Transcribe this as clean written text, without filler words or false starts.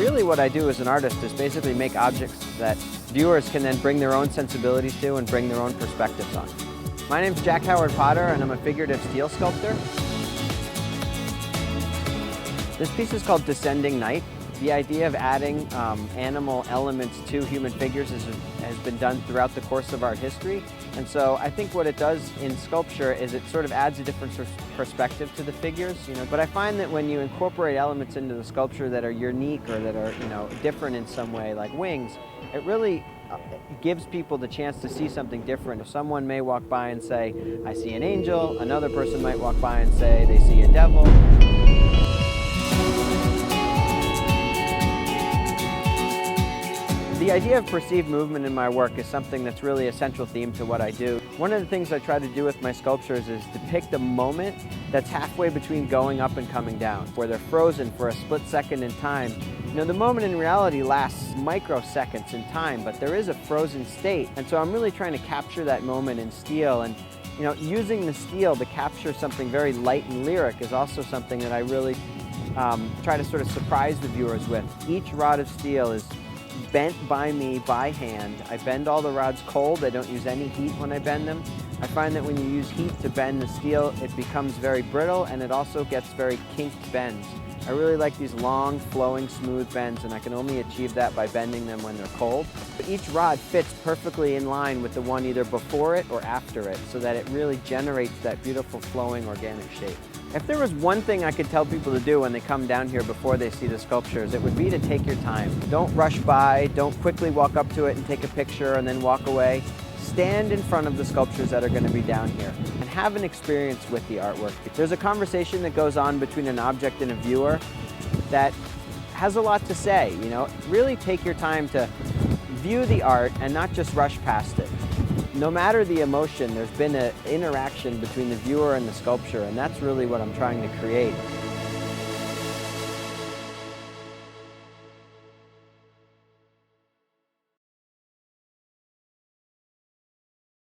really what I do as an artist is basically make objects that viewers can then bring their own sensibilities to and bring their own perspectives on. My name's Jack Howard Potter, and I'm a figurative steel sculptor. This piece is called Descending Night. The idea of adding animal elements to human figures has been done throughout the course of art history. And so I think what it does in sculpture is it sort of adds a different perspective to the figures, But I find that when you incorporate elements into the sculpture that are unique or that are, different in some way, like wings, it really gives people the chance to see something different. Someone may walk by and say, I see an angel. Another person might walk by and say they see a devil. The idea of perceived movement in my work is something that's really a central theme to what I do. One of the things I try to do with my sculptures is depict a moment that's halfway between going up and coming down, where they're frozen for a split second in time. The moment in reality lasts microseconds in time, but there is a frozen state. And so I'm really trying to capture that moment in steel. And using the steel to capture something very light and lyric is also something that I really try to sort of surprise the viewers with. Each rod of steel is bent by me by hand. I bend all the rods cold. I don't use any heat when I bend them. I find that when you use heat to bend the steel, it becomes very brittle and it also gets very kinked bends. I really like these long, flowing, smooth bends, and I can only achieve that by bending them when they're cold. But each rod fits perfectly in line with the one either before it or after it, so that it really generates that beautiful, flowing, organic shape. If there was one thing I could tell people to do when they come down here before they see the sculptures, it would be to take your time. Don't rush by, don't quickly walk up to it and take a picture and then walk away. Stand in front of the sculptures that are going to be down here and have an experience with the artwork. There's a conversation that goes on between an object and a viewer that has a lot to say. Really take your time to view the art and not just rush past it. No matter the emotion, there's been an interaction between the viewer and the sculpture, and that's really what I'm trying to create.